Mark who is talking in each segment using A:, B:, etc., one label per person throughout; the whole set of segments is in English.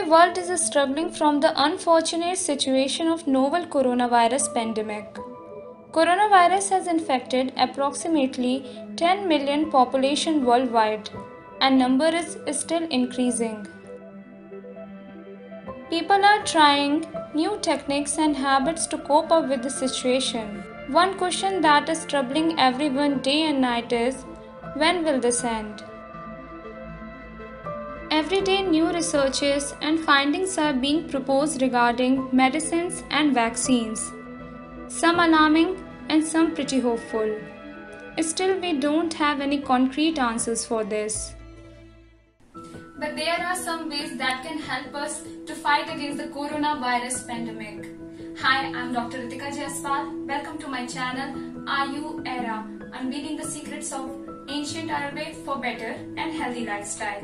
A: world is struggling from the unfortunate situation of novel coronavirus pandemic. Coronavirus has infected approximately 10 million population worldwide, and number is still increasing. People are trying new techniques and habits to cope up with the situation. One question that is troubling everyone day and night is, when will this end? Every day, new researches and findings are being proposed regarding medicines and vaccines. Some alarming and some pretty hopeful. Still, we don't have any concrete answers for this. But there are some ways that can help us to fight against the coronavirus pandemic. Hi, I'm Dr. Ritika Jaiswal. Welcome to my channel, Ayurveda, unveiling the secrets of ancient Ayurveda for better and healthy lifestyle.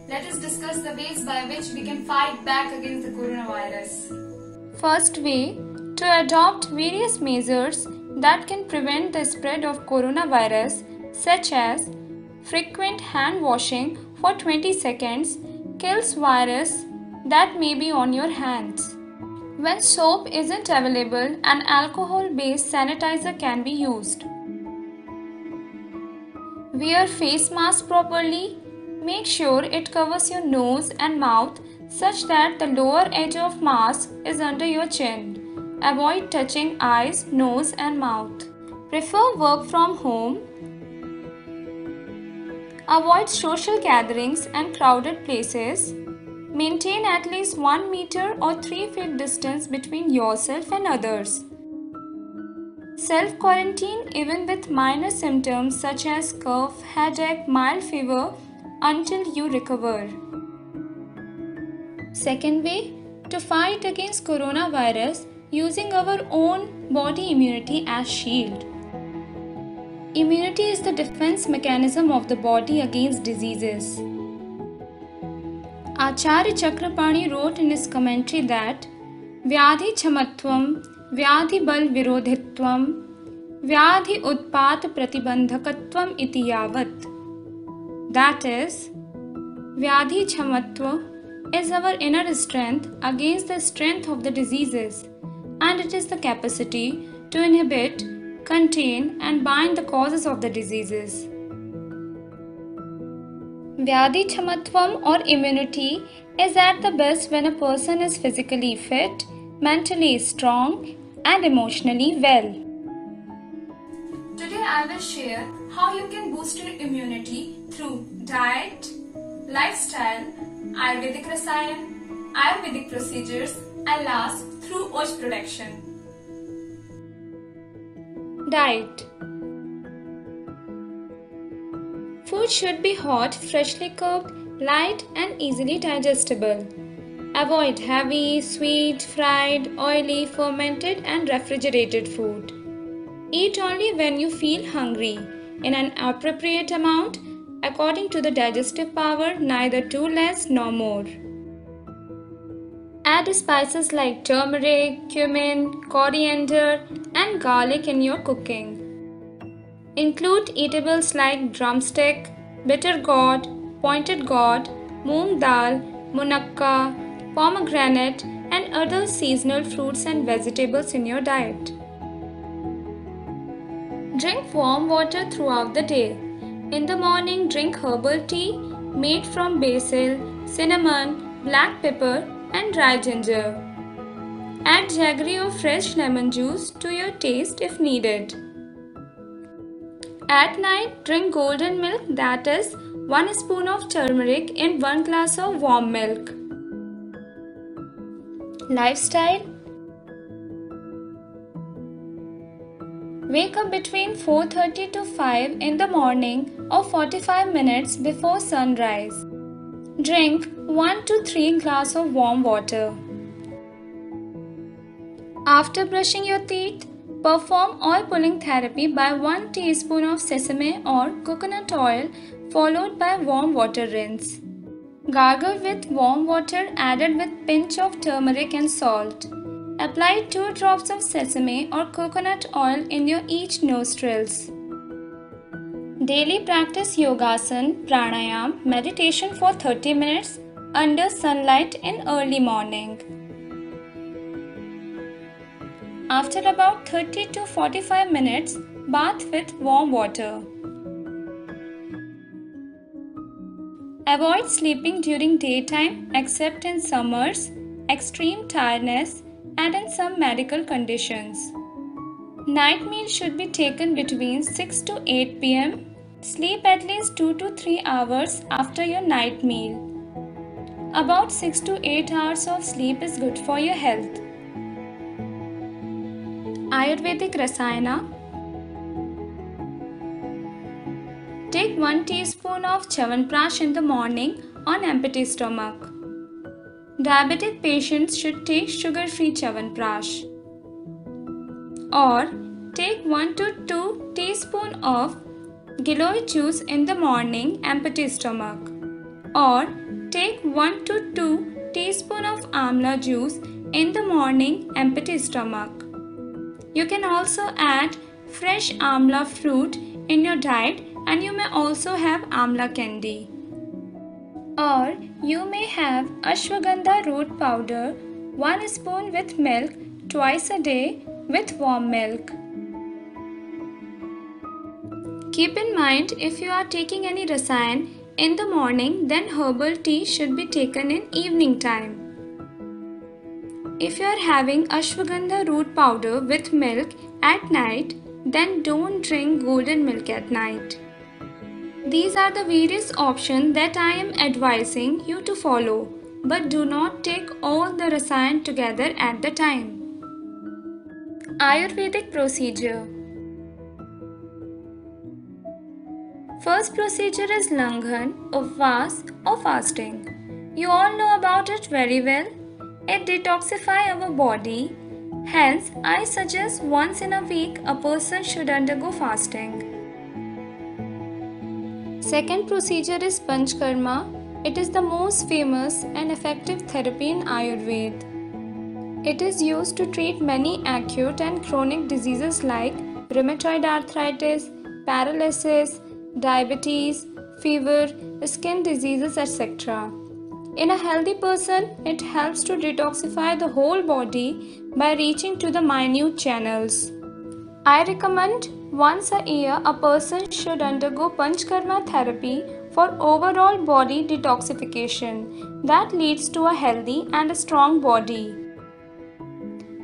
A: Let us discuss the ways by which we can fight back against the coronavirus. First way, to adopt various measures that can prevent the spread of coronavirus, such as frequent hand washing for 20 seconds kills virus that may be on your hands. When soap isn't available, an alcohol-based sanitizer can be used. Wear face mask properly. Make sure it covers your nose and mouth such that the lower edge of mask is under your chin. Avoid touching eyes, nose and mouth. Prefer work from home. Avoid social gatherings and crowded places. Maintain at least 1 meter or 3 feet distance between yourself and others. Self-quarantine even with minor symptoms such as cough, headache, mild fever until you recover. Second way, to fight against coronavirus using our own body immunity as shield. Immunity is the defense mechanism of the body against diseases. Acharya Chakrapani wrote in his commentary that Vyadhi Chamatvam, Vyadhi Bal Virodhitvam, Vyadhi Utpat Pratibandhakatvam iti yavat. That is, Vyadhi Chamatva is our inner strength against the strength of the diseases, and it is the capacity to inhibit, contain and bind the causes of the diseases. Vyadhi Chamatvam or immunity is at the best when a person is physically fit, mentally strong and emotionally well. Today I will share how you can boost your immunity through diet, lifestyle, Ayurvedic Rasayan, Ayurvedic procedures and last through OSH production. Diet. Food should be hot, freshly cooked, light and easily digestible. Avoid heavy, sweet, fried, oily, fermented and refrigerated food. Eat only when you feel hungry, in an appropriate amount, according to the digestive power, neither too less nor more. Add spices like turmeric, cumin, coriander and garlic in your cooking. Include eatables like drumstick, bitter gourd, pointed gourd, moong dal, munakka, pomegranate and other seasonal fruits and vegetables in your diet. Drink warm water throughout the day. In the morning, drink herbal tea made from basil, cinnamon, black pepper and dry ginger. Add jaggery or fresh lemon juice to your taste if needed. At night, drink golden milk, that is 1 spoon of turmeric in 1 glass of warm milk. Lifestyle. Wake up between 4:30 to 5 in the morning or 45 minutes before sunrise. Drink 1 to 3 glasses of warm water. After brushing your teeth, perform oil pulling therapy by 1 teaspoon of sesame or coconut oil followed by warm water rinse. Gargle with warm water added with pinch of turmeric and salt. Apply 2 drops of sesame or coconut oil in your each nostrils. Daily practice yogasana, pranayam, meditation for 30 minutes under sunlight in early morning. After about 30 to 45 minutes, bath with warm water. Avoid sleeping during daytime except in summers, extreme tiredness, and in some medical conditions. Night meal should be taken between 6 to 8 pm. Sleep at least 2 to 3 hours after your night meal. About 6 to 8 hours of sleep is good for your health. Ayurvedic Rasayana. Take 1 teaspoon of Chyawanprash in the morning on empty stomach. Diabetic patients should take sugar-free Chyawanprash. Or take 1 to 2 teaspoons of Giloy juice in the morning empty stomach. Or take 1 to 2 teaspoons of Amla juice in the morning empty stomach. You can also add fresh Amla fruit in your diet, and you may also have Amla candy. Or you may have Ashwagandha root powder 1 spoon with milk twice a day with warm milk. Keep in mind, if you are taking any rasayan in the morning, then herbal tea should be taken in evening time. If you are having ashwagandha root powder with milk at night, then don't drink golden milk at night. These are the various options that I am advising you to follow, but do not take all the rasayan together at the time. Ayurvedic procedure. First procedure is Langhan, Upvas or fasting. You all know about it very well. It detoxifies our body. Hence, I suggest once in a week a person should undergo fasting. Second procedure is Panchkarma. It is the most famous and effective therapy in Ayurveda. It is used to treat many acute and chronic diseases like rheumatoid arthritis, paralysis, diabetes, fever, skin diseases, etc. In a healthy person, it helps to detoxify the whole body by reaching to the minute channels. I recommend once a year a person should undergo Panchkarma therapy for overall body detoxification that leads to a healthy and a strong body.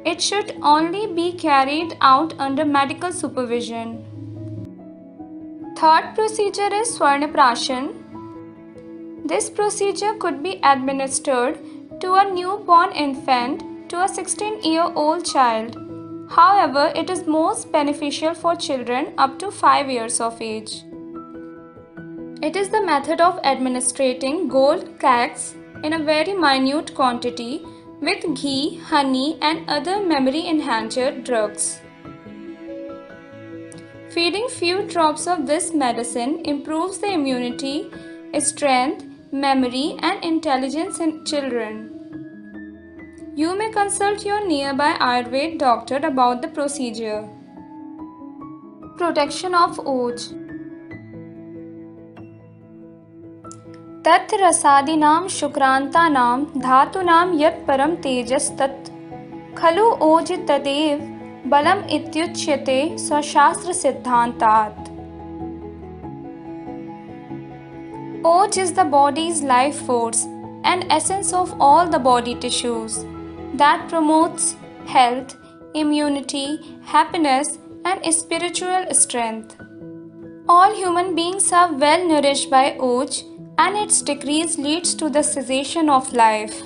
A: It should only be carried out under medical supervision. Third procedure is Swarnaprashan. This procedure could be administered to a newborn infant to a 16-year-old child. However, it is most beneficial for children up to 5 years of age. It is the method of administering gold cakes in a very minute quantity with ghee, honey and other memory enhancer drugs. Feeding few drops of this medicine improves the immunity, strength, memory and intelligence in children. You may consult your nearby Ayurveda doctor about the procedure. Protection of Oj. Tat rasadinam shukrantanam dhatunam yat param tejas tat khalu oj tadev balam ityuchyate swashastra siddhantat. Oj is the body's life force and essence of all the body tissues that promotes health, immunity, happiness and spiritual strength. All human beings are well nourished by Oj, and its decrease leads to the cessation of life.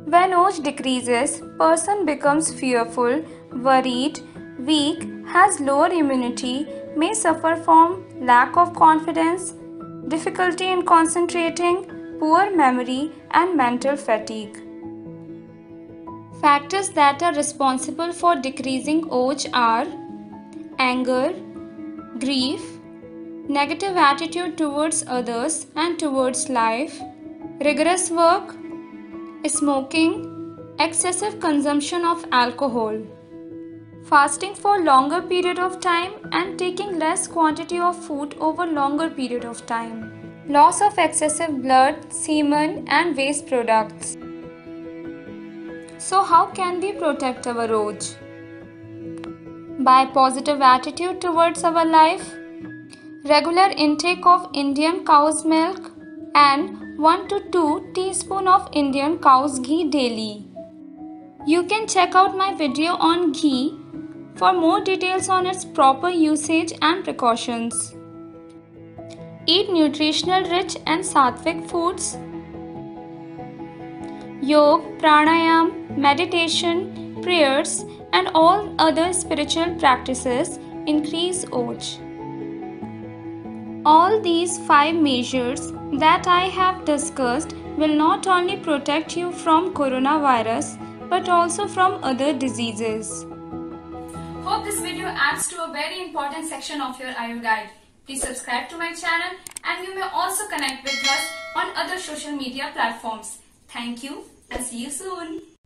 A: When Oj decreases, person becomes fearful, worried, weak, has lower immunity, may suffer from lack of confidence, difficulty in concentrating, poor memory and mental fatigue. Factors that are responsible for decreasing Oj are anger, grief, negative attitude towards others and towards life, rigorous work, smoking, excessive consumption of alcohol, fasting for longer period of time and taking less quantity of food over longer period of time. loss of excessive blood, semen, and waste products. So, how can we protect our roach? By positive attitude towards our life, regular intake of Indian cow's milk, and 1 to 2 teaspoons of Indian cow's ghee daily. You can check out my video on ghee for more details on its proper usage and precautions. Eat nutritional rich and sattvic foods. Yoga, pranayam, meditation, prayers, and all other spiritual practices increase OJ. All these 5 measures that I have discussed will not only protect you from coronavirus but also from other diseases.
B: Hope this video adds to a very important section of your Ayur Guide. Please subscribe to my channel and you may also connect with us on other social media platforms. Thank you and see you soon.